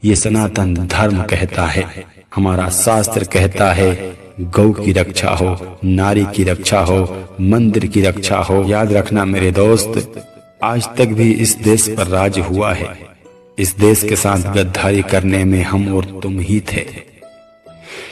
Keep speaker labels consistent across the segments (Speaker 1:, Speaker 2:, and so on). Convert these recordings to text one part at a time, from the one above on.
Speaker 1: ये सनातन धर्म कहता है, हमारा शास्त्र कहता है, गौ की रक्षा हो, नारी की रक्षा हो, मंदिर की रक्षा हो। याद रखना मेरे दोस्त, आज तक भी इस देश पर राज हुआ है। इस देश के साथ गद्दारी करने में हम और तुम ही थे।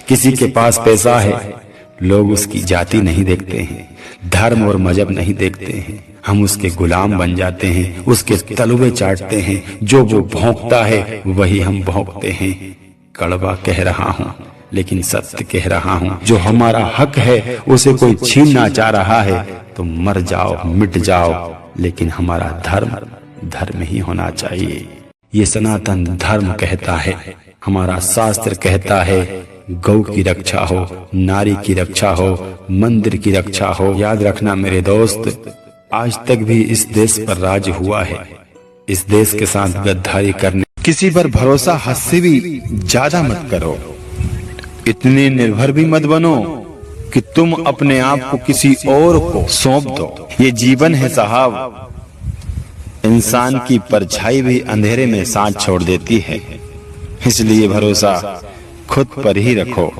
Speaker 1: किसी के पास पैसा है, लोग उसकी जाति नहीं देखते हैं, धर्म और मजहब नहीं देखते हैं, हम उसके गुलाम बन जाते हैं, उसके तलवे चाटते हैं। जो वो भौंकता है वही हम भौंकते हैं। कड़वा कह रहा हूँ लेकिन सत्य कह रहा हूँ, जो हमारा हक है उसे कोई छीनना चाह रहा है तो मर जाओ, मिट जाओ, लेकिन हमारा धर्म धर्म ही होना चाहिए। ये सनातन धर्म कहता है, हमारा शास्त्र कहता है, गौ की रक्षा हो, नारी की रक्षा हो, मंदिर की रक्षा हो। याद रखना मेरे दोस्त, आज तक भी इस देश पर राज हुआ है। इस देश के साथ गद्दारी करने, किसी पर भरोसा हद से भी ज्यादा मत करो। इतने निर्भर भी मत बनो कि तुम अपने आप को किसी और को सौंप दो। ये जीवन है साहब, इंसान की परछाई भी अंधेरे में साथ छोड़ देती है, इसलिए भरोसा खुद पर ही रखो।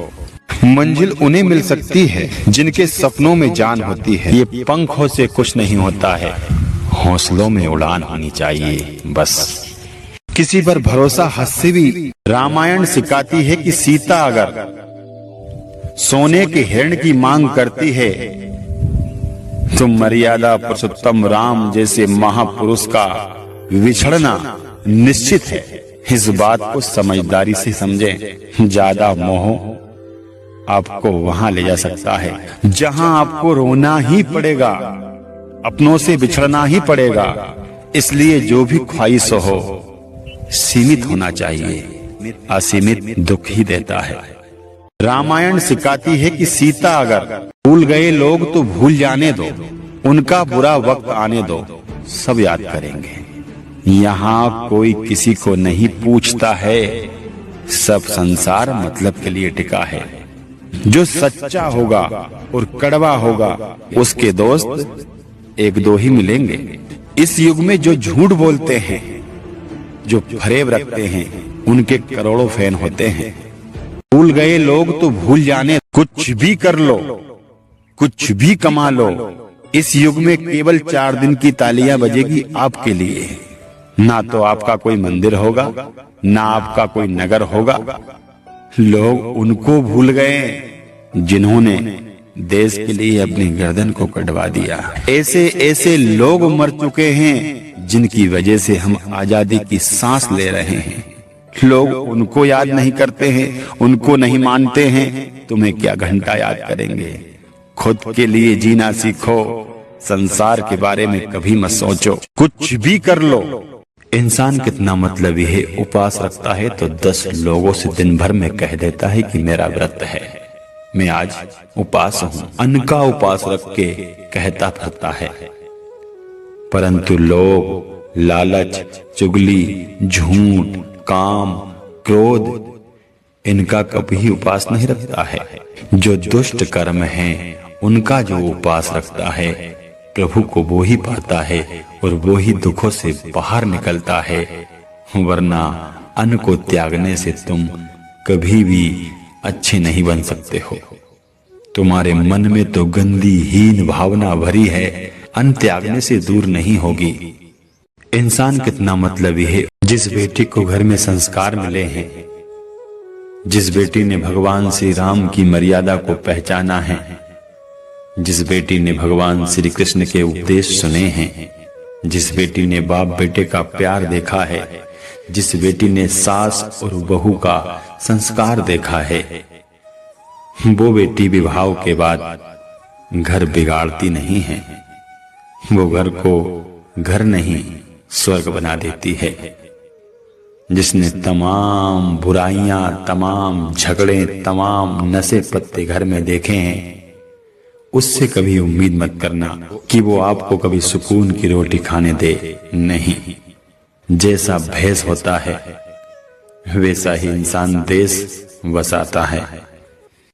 Speaker 1: मंजिल उन्हें मिल सकती है जिनके सपनों में जान होती है। ये पंखों से कुछ नहीं होता है, हौसलों में उड़ान होनी चाहिए बस। किसी पर भरोसा हद से भी, रामायण सिखाती है कि सीता अगर सोने के हिरण की मांग करती है तो मर्यादा पुरुषोत्तम राम जैसे महापुरुष का विछड़ना निश्चित है। इस बात को समझदारी से समझें। ज्यादा मोह आपको वहां ले जा सकता है जहां आपको रोना ही पड़ेगा, अपनों से बिछड़ना ही पड़ेगा। इसलिए जो भी ख्वाहिश हो सीमित होना चाहिए, असीमित दुख ही देता है। रामायण सिखाती है कि सीता अगर भूल गए लोग तो भूल जाने दो, उनका बुरा वक्त आने दो, सब याद करेंगे। यहाँ कोई किसी को नहीं पूछता है, सब संसार मतलब के लिए टिका है। जो सच्चा होगा और कड़वा होगा उसके दोस्त एक दो ही मिलेंगे। इस युग में जो झूठ बोलते हैं, जो फरेब रखते हैं, उनके करोड़ों फैन होते हैं। भूल गए लोग तो भूल जाने, कुछ भी कर लो, कुछ भी कमा लो। इस युग में केवल 4 दिन की तालियां बजेगी आपके लिए। ना तो आपका कोई मंदिर होगा, ना आपका कोई नगर होगा। लोग उनको भूल गए जिन्होंने देश के लिए अपनी गर्दन को कटवा दिया। ऐसे ऐसे लोग मर चुके हैं जिनकी वजह से हम आजादी की सांस ले रहे हैं। लोग उनको याद नहीं करते हैं, उनको नहीं मानते हैं, तुम्हें क्या घंटा याद करेंगे। खुद के लिए जीना सीखो, संसार के बारे में कभी मत सोचो। कुछ भी कर लो। इंसान कितना मतलबी है, उपवास रखता है तो 10 लोगों से दिन भर में कह देता है कि मेरा व्रत है, मैं आज उपवास हूँ। अन्न का उपवास रख के कहता फिरता है, परंतु लोग लालच, चुगली, झूठ, काम, क्रोध इनका कभी उपवास नहीं रखता है। जो दुष्ट कर्म है उनका जो उपवास रखता है प्रभु को वो ही पाता है और वो ही दुखों से बाहर निकलता है। वरना अन्न को त्यागने से तुम कभी भी अच्छे नहीं बन सकते हो। तुम्हारे मन में तो गंदी हीन भावना भरी है, अन्न त्यागने से दूर नहीं होगी। इंसान कितना मतलबी है। जिस बेटी को घर में संस्कार मिले हैं, जिस बेटी ने भगवान श्री राम की मर्यादा को पहचाना है, जिस बेटी ने भगवान श्री कृष्ण के उपदेश सुने हैं, जिस बेटी ने बाप बेटे का प्यार देखा है, जिस बेटी ने सास और बहू का संस्कार देखा है, वो बेटी विवाह के बाद घर बिगाड़ती नहीं है, वो घर को घर नहीं स्वर्ग बना देती है। जिसने तमाम बुराइयां, तमाम झगड़े, तमाम नशे पत्ते घर में देखे हैं, उससे कभी उम्मीद मत करना कि वो आपको कभी सुकून की रोटी खाने दे। नहीं, जैसा भैंस होता है वैसा ही इंसान देश बसाता है।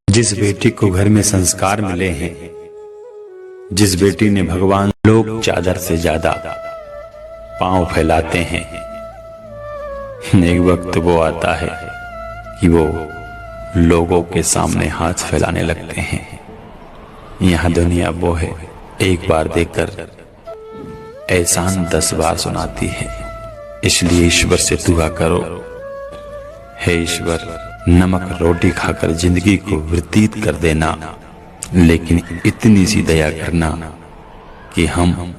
Speaker 1: जिस बेटी को घर में संस्कार मिले हैं, जिस बेटी ने भगवान, लोग चादर से ज्यादा पांव फैलाते हैं, एक वक्त वो आता है कि वो लोगों के सामने हाथ फैलाने लगते हैं। यहाँ दुनिया वो है, एक बार देकर एहसान 10 बार सुनाती है। इसलिए ईश्वर से दुआ करो, हे ईश्वर, नमक रोटी खाकर जिंदगी को व्यतीत कर देना, लेकिन इतनी सी दया करना कि हम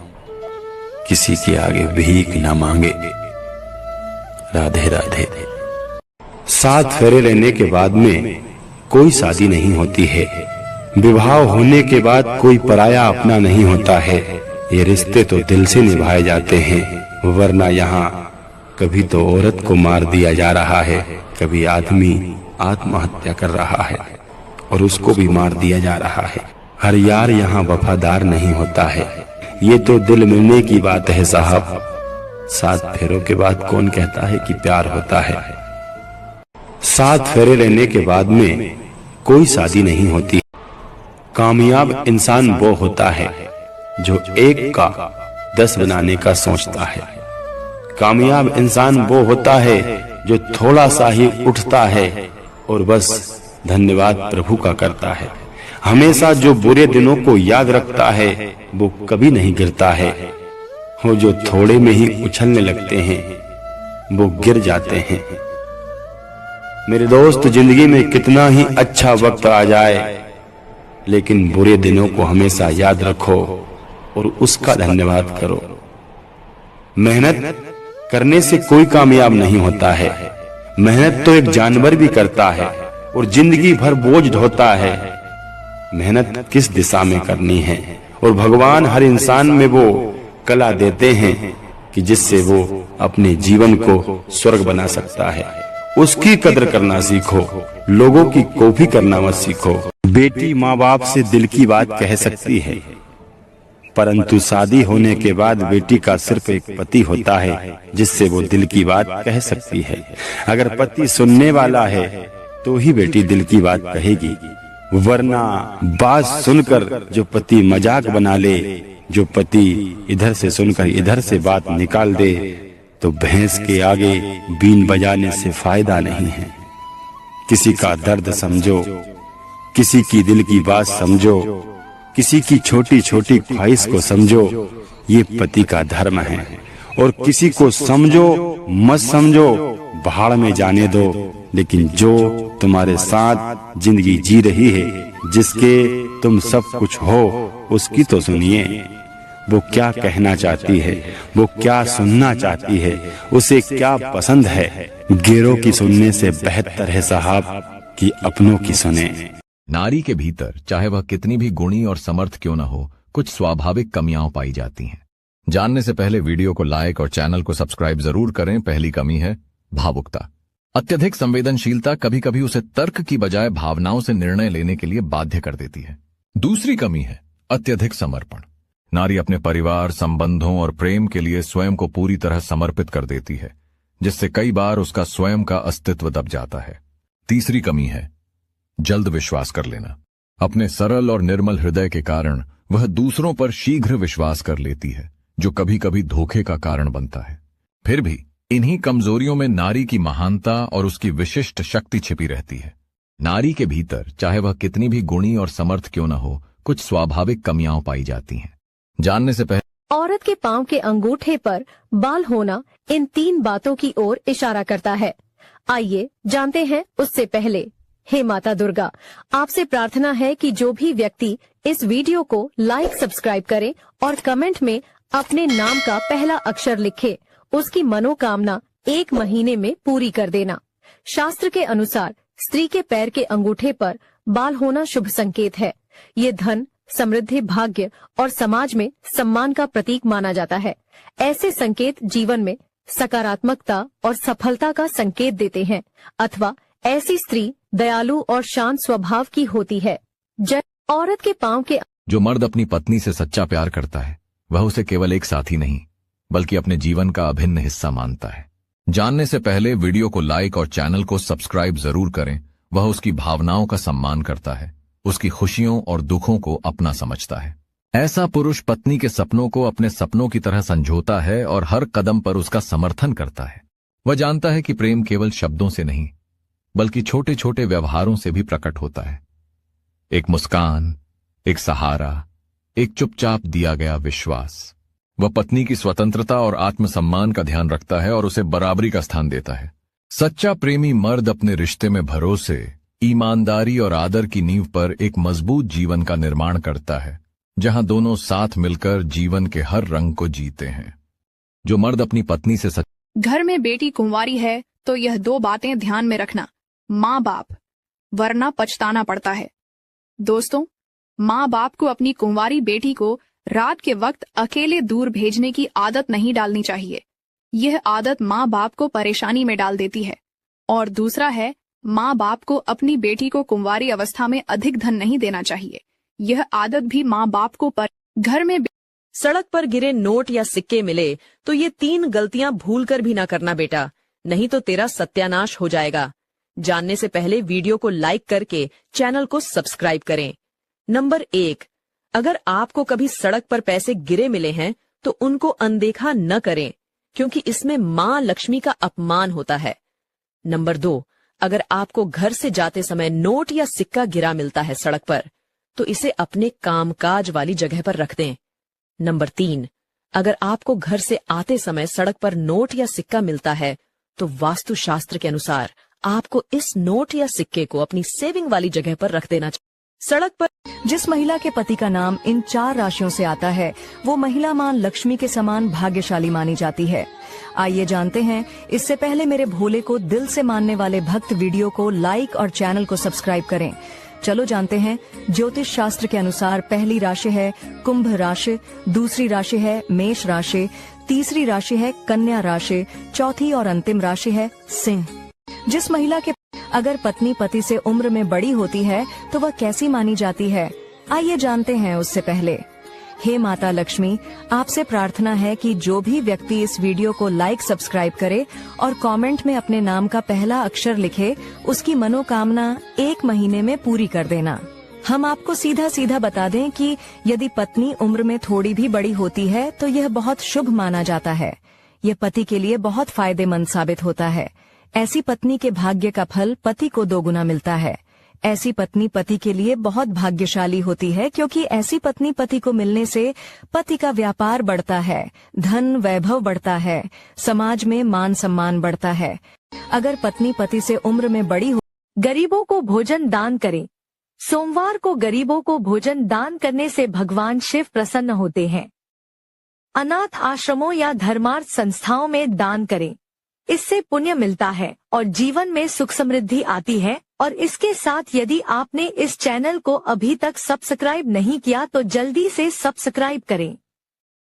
Speaker 1: किसी के आगे भीख ना मांगे। राधे राधे। 7 फेरे लेने के बाद में कोई शादी नहीं होती है। विवाह होने के बाद कोई पराया अपना नहीं होता है। ये रिश्ते तो दिल से निभाए जाते हैं, वरना यहाँ कभी तो औरत को मार दिया जा रहा है, कभी आदमी आत्महत्या कर रहा है और उसको भी मार दिया जा रहा है। हर यार यहाँ वफादार नहीं होता है। ये तो दिल मिलने की बात है साहब। 7 फेरों के बाद कौन कहता है कि प्यार होता है। 7 फेरे लेने के बाद में कोई शादी नहीं होती। कामयाब इंसान वो होता है जो एक का 10 बनाने का सोचता है। कामयाब इंसान वो होता है जो थोड़ा सा ही उठता है और बस धन्यवाद प्रभु का करता है। हमेशा जो बुरे दिनों को याद रखता है वो कभी नहीं गिरता है। वो जो थोड़े में ही उछलने लगते हैं वो गिर जाते हैं। मेरे दोस्त, जिंदगी में कितना ही अच्छा वक्त आ जाए, लेकिन बुरे दिनों को हमेशा याद रखो और उसका धन्यवाद करो। मेहनत करने से कोई कामयाब नहीं होता है। मेहनत तो एक जानवर भी करता है और जिंदगी भर बोझ ढोता है। मेहनत किस दिशा में करनी है, और भगवान हर इंसान में वो कला देते हैं कि जिससे वो अपने जीवन को स्वर्ग बना सकता है। उसकी कदर करना सीखो, लोगों की कॉपी करना मत सीखो। बेटी माँ बाप से दिल की बात कह सकती है, परंतु शादी होने के बाद बेटी का सिर्फ एक पति होता है जिससे वो दिल की बात कह सकती है। अगर पति सुनने वाला है तो ही बेटी दिल की बात कहेगी, वरना बात सुनकर जो पति मजाक बना ले, जो पति इधर से सुनकर इधर से बात निकाल दे, तो भैंस के आगे बीन बजाने से फायदा नहीं है। किसी का दर्द समझो, किसी की दिल की बात समझो, किसी की छोटी छोटी ख्वाहिश को समझो। ये पति का धर्म है। और किसी को समझो मत समझो, भाड़ में जाने दो, लेकिन जो तुम्हारे साथ जिंदगी जी रही है, जिसके तुम सब कुछ हो, उसकी तो सुनिए। वो क्या कहना चाहती है, वो क्या सुनना चाहती है, उसे क्या पसंद है। गैरों की सुनने से बेहतर है साहब कि अपनों की सुने।
Speaker 2: नारी के भीतर, चाहे वह कितनी भी गुणी और समर्थ क्यों न हो, कुछ स्वाभाविक कमियां पाई जाती हैं। जानने से पहले वीडियो को लाइक और चैनल को सब्सक्राइब जरूर करें। पहली कमी है भावुकता। अत्यधिक संवेदनशीलता कभी कभी उसे तर्क की बजाय भावनाओं से निर्णय लेने के लिए बाध्य कर देती है। दूसरी कमी है अत्यधिक समर्पण। नारी अपने परिवार, संबंधों और प्रेम के लिए स्वयं को पूरी तरह समर्पित कर देती है, जिससे कई बार उसका स्वयं का अस्तित्व दब जाता है। तीसरी कमी है जल्द विश्वास कर लेना। अपने सरल और निर्मल हृदय के कारण वह दूसरों पर शीघ्र विश्वास कर लेती है, जो कभी कभी धोखे का कारण बनता है। फिर भी इन्हीं कमजोरियों में नारी की महानता और उसकी विशिष्ट शक्ति छिपी रहती है। नारी के भीतर, चाहे वह कितनी भी गुणी और समर्थ क्यों न हो, कुछ स्वाभाविक कमियां पाई जाती हैं। जानने से पहले
Speaker 3: औरत के पांव के अंगूठे पर बाल होना इन 3 बातों की ओर इशारा करता है। आइए जानते हैं उससे पहले। हे माता दुर्गा, आपसे प्रार्थना है कि जो भी व्यक्ति इस वीडियो को लाइक, सब्सक्राइब करे और कमेंट में अपने नाम का पहला अक्षर लिखे, उसकी मनोकामना 1 महीने में पूरी कर देना। शास्त्र के अनुसार स्त्री के पैर के अंगूठे पर बाल होना शुभ संकेत है। ये धन, समृद्धि, भाग्य और समाज में सम्मान का प्रतीक माना जाता है। ऐसे संकेत जीवन में सकारात्मकता और सफलता का संकेत देते हैं, अथवा ऐसी स्त्री दयालु और शांत स्वभाव की होती है। औरत के पांव के
Speaker 2: जो मर्द अपनी पत्नी से सच्चा प्यार करता है, वह उसे केवल एक साथी नहीं बल्कि अपने जीवन का अभिन्न हिस्सा मानता है। जानने से पहले वीडियो को लाइक और चैनल को सब्सक्राइब जरूर करें। वह उसकी भावनाओं का सम्मान करता है, उसकी खुशियों और दुखों को अपना समझता है। ऐसा पुरुष पत्नी के सपनों को अपने सपनों की तरह संजोता है और हर कदम पर उसका समर्थन करता है। वह जानता है कि प्रेम केवल शब्दों से नहीं बल्कि छोटे छोटे व्यवहारों से भी प्रकट होता है। एक मुस्कान, एक सहारा, एक चुपचाप दिया गया विश्वास। वह पत्नी की स्वतंत्रता और आत्मसम्मान का ध्यान रखता है और उसे बराबरी का स्थान देता है। सच्चा प्रेमी मर्द अपने रिश्ते में भरोसे, ईमानदारी और आदर की नींव पर एक मजबूत जीवन का निर्माण करता है, जहां दोनों साथ मिलकर जीवन के हर रंग को जीते हैं। जो मर्द अपनी पत्नी से
Speaker 4: घर में बेटी कुंवारी है तो यह 2 बातें ध्यान में रखना, माँ बाप, वरना पछताना पड़ता है। दोस्तों, माँ बाप को अपनी कुंवारी बेटी को रात के वक्त अकेले दूर भेजने की आदत नहीं डालनी चाहिए। यह आदत माँ बाप को परेशानी में डाल देती है। और दूसरा है, माँ बाप को अपनी बेटी को कुंवारी अवस्था में अधिक धन नहीं देना चाहिए। यह आदत भी माँ बाप को घर में
Speaker 5: सड़क पर गिरे नोट या सिक्के मिले तो ये 3 गलतियां भूल कर भी ना करना बेटा, नहीं तो तेरा सत्यानाश हो जाएगा। जानने से पहले वीडियो को लाइक करके चैनल को सब्सक्राइब करें। नंबर 1, अगर आपको कभी सड़क पर पैसे गिरे मिले हैं तो उनको अनदेखा न करें, क्योंकि इसमें मां लक्ष्मी का अपमान होता है। नंबर 2, अगर आपको घर से जाते समय नोट या सिक्का गिरा मिलता है सड़क पर, तो इसे अपने कामकाज वाली जगह पर रख दें। नंबर 3, अगर आपको घर से आते समय सड़क पर नोट या सिक्का मिलता है तो वास्तुशास्त्र के अनुसार आपको इस नोट या सिक्के को अपनी सेविंग वाली जगह पर रख देना चाहिए। सड़क पर
Speaker 3: जिस महिला के पति का नाम इन 4 राशियों से आता है वो महिला मां लक्ष्मी के समान भाग्यशाली मानी जाती है। आइए जानते हैं। इससे पहले मेरे भोले को दिल से मानने वाले भक्त वीडियो को लाइक और चैनल को सब्सक्राइब करें। चलो जानते हैं। ज्योतिष शास्त्र के अनुसार पहली राशि है कुंभ राशि, दूसरी राशि है मेष राशि, तीसरी राशि है कन्या राशि, चौथी और अंतिम राशि है सिंह। जिस महिला के अगर पत्नी पति से उम्र में बड़ी होती है तो वह कैसी मानी जाती है, आइए जानते हैं। उससे पहले, हे माता लक्ष्मी, आपसे प्रार्थना है कि जो भी व्यक्ति इस वीडियो को लाइक सब्सक्राइब करे और कमेंट में अपने नाम का पहला अक्षर लिखे, उसकी मनोकामना 1 महीने में पूरी कर देना। हम आपको सीधा सीधा बता दें कि यदि पत्नी उम्र में थोड़ी भी बड़ी होती है तो यह बहुत शुभ माना जाता है। यह पति के लिए बहुत फायदेमंद साबित होता है। ऐसी पत्नी के भाग्य का फल पति को 2 गुना मिलता है। ऐसी पत्नी पति के लिए बहुत भाग्यशाली होती है, क्योंकि ऐसी पत्नी पति को मिलने से पति का व्यापार बढ़ता है, धन वैभव बढ़ता है, समाज में मान सम्मान बढ़ता है। अगर पत्नी पति से उम्र में बड़ी हो, गरीबों को भोजन दान करें। सोमवार को गरीबों को भोजन दान करने से भगवान शिव प्रसन्न होते हैं। अनाथ आश्रमों या धर्मार्थ संस्थाओं में दान करें, इससे पुण्य मिलता है और जीवन में सुख समृद्धि आती है। और इसके साथ यदि आपने इस चैनल को अभी तक सब्सक्राइब नहीं किया तो जल्दी से सब्सक्राइब करें।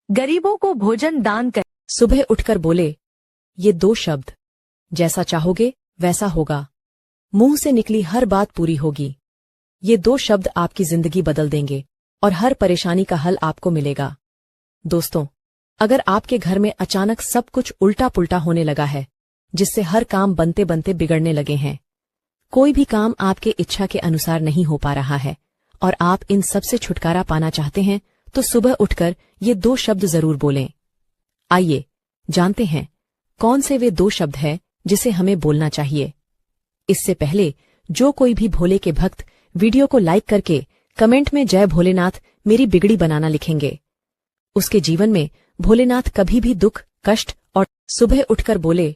Speaker 3: गरीबों को भोजन दान करें।
Speaker 5: सुबह उठकर बोले ये 2 शब्द, जैसा चाहोगे वैसा होगा। मुंह से निकली हर बात पूरी होगी। ये 2 शब्द आपकी जिंदगी बदल देंगे और हर परेशानी का हल आपको मिलेगा। दोस्तों, अगर आपके घर में अचानक सब कुछ उल्टा पुल्टा होने लगा है, जिससे हर काम बनते बनते बिगड़ने लगे हैं, कोई भी काम आपके इच्छा के अनुसार नहीं हो पा रहा है और आप इन सब से छुटकारा पाना चाहते हैं, तो सुबह उठकर ये 2 शब्द जरूर बोलें। आइए जानते हैं कौन से वे 2 शब्द हैं जिसे हमें बोलना चाहिए। इससे पहले जो कोई भी भोले के भक्त वीडियो को लाइक करके कमेंट में जय भोलेनाथ मेरी बिगड़ी बनाना लिखेंगे, उसके जीवन में भोलेनाथ कभी भी दुख, कष्ट और सुबह उठकर बोले